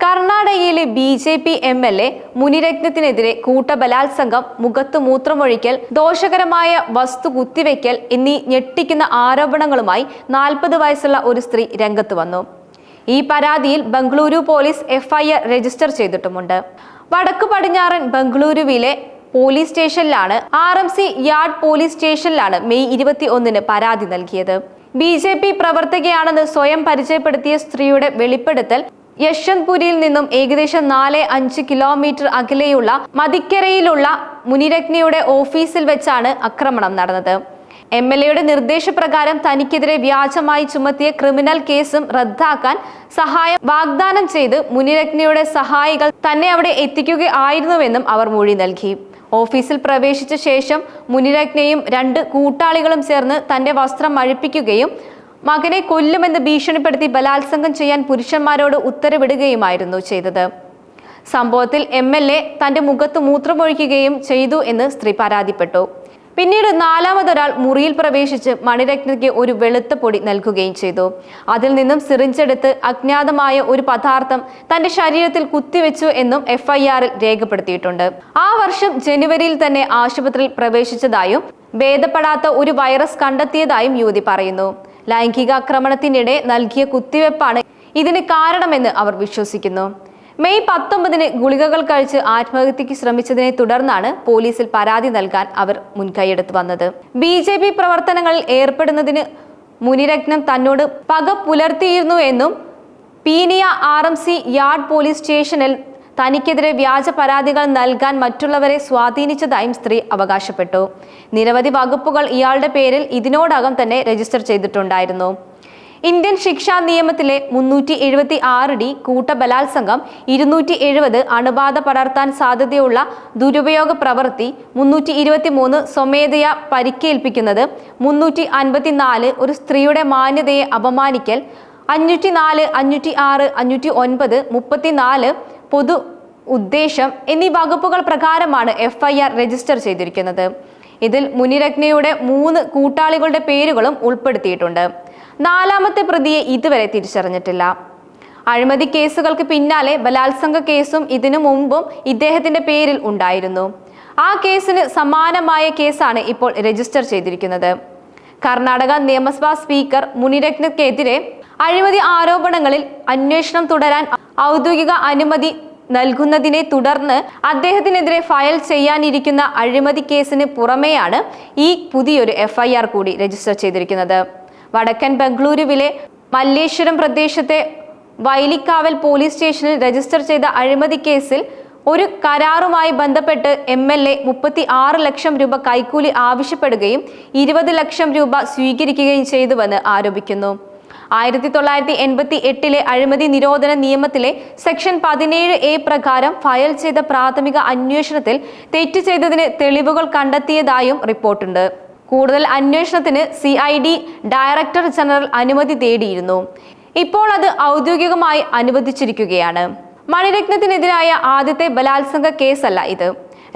കർണാടകയിലെ BJP. MLA. മുനിരത്നത്തിനെതിരെ കൂട്ടബലാത്സംഗം, മുഖത്ത് മൂത്രമൊഴിക്കൽ, ദോഷകരമായ വസ്തു കുത്തിവെക്കൽ എന്നീ ഞെട്ടിക്കുന്ന ആരോപണങ്ങളുമായി 40 വയസ്സുള്ള ഒരു സ്ത്രീ രംഗത്ത് വന്നു. ഈ പരാതിയിൽ ബംഗളൂരു പോലീസ് എഫ്ഐആർ രജിസ്റ്റർ ചെയ്തിട്ടുമുണ്ട്. വടക്കു പടിഞ്ഞാറൻ ബംഗളൂരുവിലെ പോലീസ് സ്റ്റേഷനിലാണ് RMC യാർഡ് പോലീസ് സ്റ്റേഷനിലാണ് മെയ് 21-ന് പരാതി നൽകിയത്. ബി.ജെ.പി. പ്രവർത്തകയാണെന്ന് സ്വയം പരിചയപ്പെടുത്തിയ സ്ത്രീയുടെ വെളിപ്പെടുത്തൽ യശ്വന്ത്പുരിൽ നിന്നും ഏകദേശം 4-5 കിലോമീറ്റർ അകലെയുള്ള മതിക്കരയിലുള്ള മുനിരത്നയുടെ ഓഫീസിൽ വെച്ചാണ് ആക്രമണം നടന്നത്. MLA-യുടെ നിർദ്ദേശപ്രകാരം തനിക്കെതിരെ വ്യാജമായി ചുമത്തിയ ക്രിമിനൽ കേസും റദ്ദാക്കാൻ സഹായം വാഗ്ദാനം ചെയ്ത് മുനിരത്നയുടെ സഹായികൾ തന്നെ അവിടെ എത്തിക്കുകയായിരുന്നുവെന്നും അവർ മൊഴി നൽകി. ഓഫീസിൽ പ്രവേശിച്ച ശേഷം മുനിരത്നയും 2 കൂട്ടാളികളും ചേർന്ന് തന്റെ വസ്ത്രം അഴിപ്പിക്കുകയും മകനെ കൊല്ലുമെന്ന് ഭീഷണിപ്പെടുത്തി ബലാത്സംഗം ചെയ്യാൻ പുരുഷന്മാരോട് ഉത്തരവിടുകയുമായിരുന്നു ചെയ്തത്. സംഭവത്തിൽ MLA തന്റെ മുഖത്ത് മൂത്രമൊഴിക്കുകയും ചെയ്തു എന്ന് സ്ത്രീ പരാതിപ്പെട്ടു. പിന്നീട് 4മതൊരാൾ മുറിയിൽ പ്രവേശിച്ച് മണിരത്നയ്ക്ക് ഒരു വെളുത്ത പൊടി നൽകുകയും ചെയ്തു. അതിൽ നിന്നും സിറിഞ്ചെടുത്ത് അജ്ഞാതമായ ഒരു പദാർത്ഥം തന്റെ ശരീരത്തിൽ കുത്തിവെച്ചു എന്നും FIR-ൽ രേഖപ്പെടുത്തിയിട്ടുണ്ട്. ആ വർഷം ജനുവരിയിൽ തന്നെ ആശുപത്രിയിൽ പ്രവേശിച്ചതായും ഭേദപ്പെടാത്ത ഒരു വൈറസ് കണ്ടെത്തിയതായും യുവതി പറയുന്നു. ലൈംഗികാക്രമണത്തിനിടെ നൽകിയ കുത്തിവെപ്പാണ് ഇതിന് കാരണമെന്ന് അവർ വിശ്വസിക്കുന്നു. മെയ് 19-ന് ഗുളികകൾ കഴിച്ച് ആത്മഹത്യക്ക് ശ്രമിച്ചതിനെ തുടർന്നാണ് പോലീസിൽ പരാതി നൽകാൻ അവർ മുൻകൈയെടുത്ത് വന്നത്. ബി.ജെ.പി. പ്രവർത്തനങ്ങളിൽ ഏർപ്പെടുന്നതിന് മുനിരത്നം തന്നോട് പക പുലർത്തിയിരുന്നു എന്നും പീനിയ RMC യാർഡ് പോലീസ് സ്റ്റേഷനിൽ തനിക്കെതിരെ വ്യാജ പരാതികൾ നൽകാൻ മറ്റുള്ളവരെ സ്വാധീനിച്ചതായും സ്ത്രീ അവകാശപ്പെട്ടു. നിരവധി വകുപ്പുകൾ ഇയാളുടെ പേരിൽ ഇതിനോടകം തന്നെ രജിസ്റ്റർ ചെയ്തിട്ടുണ്ടായിരുന്നു. ഇന്ത്യൻ ശിക്ഷാ നിയമത്തിലെ 376D കൂട്ടബലാത്സംഗം, 270 അണുബാധ പടർത്താൻ സാധ്യതയുള്ള ദുരുപയോഗ പ്രവൃത്തി, 323 സ്വമേധയാ പരിക്കേൽപ്പിക്കുന്നത്, 354 ഒരു സ്ത്രീയുടെ മാന്യതയെ അപമാനിക്കൽ, 504, 506, 509, 34 പൊതു ഉദ്ദേശം എന്നീ വകുപ്പുകൾ പ്രകാരമാണ് FIR രജിസ്റ്റർ ചെയ്തിരിക്കുന്നത്. ഇതിൽ മുനിരത്നയുടെ 3 കൂട്ടാളികളുടെ പേരുകളും ഉൾപ്പെടുത്തിയിട്ടുണ്ട്. 4മത്തെ പ്രതിയെ ഇതുവരെ തിരിച്ചറിഞ്ഞിട്ടില്ല. അഴിമതി കേസുകൾക്ക് പിന്നാലെ ബലാത്സംഗ കേസും ഇതിനു മുമ്പും ഇദ്ദേഹത്തിന്റെ പേരിൽ ഉണ്ടായിരുന്നു. ആ കേസിന് സമാനമായ കേസാണ് ഇപ്പോൾ രജിസ്റ്റർ ചെയ്തിരിക്കുന്നത്. കർണാടക നിയമസഭാ സ്പീക്കർ മുനിരത്നയ്ക്കെതിരെ അഴിമതി ആരോപണങ്ങളിൽ അന്വേഷണം തുടരാൻ ഔദ്യോഗിക അനുമതി നൽകുന്നതിനെ തുടർന്ന് അദ്ദേഹത്തിനെതിരെ ഫയൽ ചെയ്യാനിരിക്കുന്ന അഴിമതി കേസിന് പുറമെയാണ് ഈ പുതിയൊരു FIR കൂടി രജിസ്റ്റർ ചെയ്തിരിക്കുന്നത്. വടക്കൻ ബംഗളൂരുവിലെ മല്ലേശ്വരം പ്രദേശത്തെ വൈലിക്കാവൽ പോലീസ് സ്റ്റേഷനിൽ രജിസ്റ്റർ ചെയ്ത അഴിമതി കേസിൽ ഒരു കരാറുമായി ബന്ധപ്പെട്ട് MLA 36 ലക്ഷം രൂപ കൈക്കൂലി ആവശ്യപ്പെടുകയും 20 ലക്ഷം രൂപ സ്വീകരിക്കുകയും ചെയ്തുവെന്ന് ആരോപിക്കുന്നു. 1988-ലെ അഴിമതി നിരോധന നിയമത്തിലെ സെക്ഷൻ 17A പ്രകാരം ഫയൽ ചെയ്ത പ്രാഥമിക അന്വേഷണത്തിൽ തെറ്റ് ചെയ്തതിന് തെളിവുകൾ കണ്ടെത്തിയതായും റിപ്പോർട്ടുണ്ട്. കൂടുതൽ അന്വേഷണത്തിന് CID ഡയറക്ടർ ജനറൽ അനുമതി തേടിയിരുന്നു. ഇപ്പോൾ അത് ഔദ്യോഗികമായി അനുവദിച്ചിരിക്കുകയാണ്. മണിരത്നത്തിനെതിരായ ആദ്യത്തെ ബലാത്സംഗ കേസല്ല ഇത്.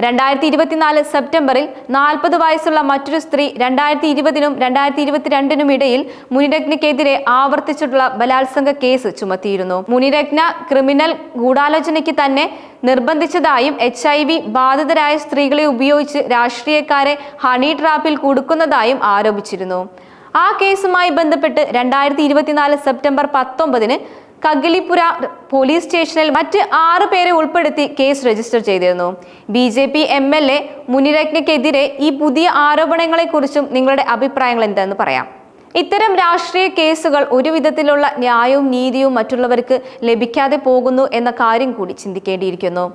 2024 സെപ്റ്റംബറിൽ 40 വയസ്സുള്ള മറ്റൊരു സ്ത്രീ 2020-നും 2022-നും ഇടയിൽ മുനിരത്നയ്ക്കെതിരെ ആവർത്തിച്ചിട്ടുള്ള ബലാത്സംഗ കേസ് ചുമത്തിയിരുന്നു. മുനിരത്ന ക്രിമിനൽ ഗൂഢാലോചനയ്ക്ക് തന്നെ നിർബന്ധിച്ചതായും HIV ബാധിതരായ സ്ത്രീകളെ ഉപയോഗിച്ച് രാഷ്ട്രീയക്കാരെ ഹണി ട്രാപ്പിൽ കുടുക്കുന്നതായും ആരോപിച്ചിരുന്നു. ആ കേസുമായി ബന്ധപ്പെട്ട് 2024 സെപ്റ്റംബർ 19-ന് കഗലിപുര പോലീസ് സ്റ്റേഷനിൽ മറ്റ് 6 പേരെ ഉൾപ്പെടുത്തി കേസ് രജിസ്റ്റർ ചെയ്തിരുന്നു. ബി.ജെ.പി. MLA മുനിരത്നയ്ക്കെതിരെ ഈ പുതിയ ആരോപണങ്ങളെക്കുറിച്ചും നിങ്ങളുടെ അഭിപ്രായങ്ങൾ എന്തെന്ന് പറയാം. ഇത്തരം രാഷ്ട്രീയ കേസുകൾ ഒരു വിധത്തിലുള്ള ന്യായവും നീതിയും മറ്റുള്ളവർക്ക് ലഭിക്കാതെ പോകുന്നു എന്ന കാര്യം കൂടി ചിന്തിക്കേണ്ടിയിരിക്കുന്നു.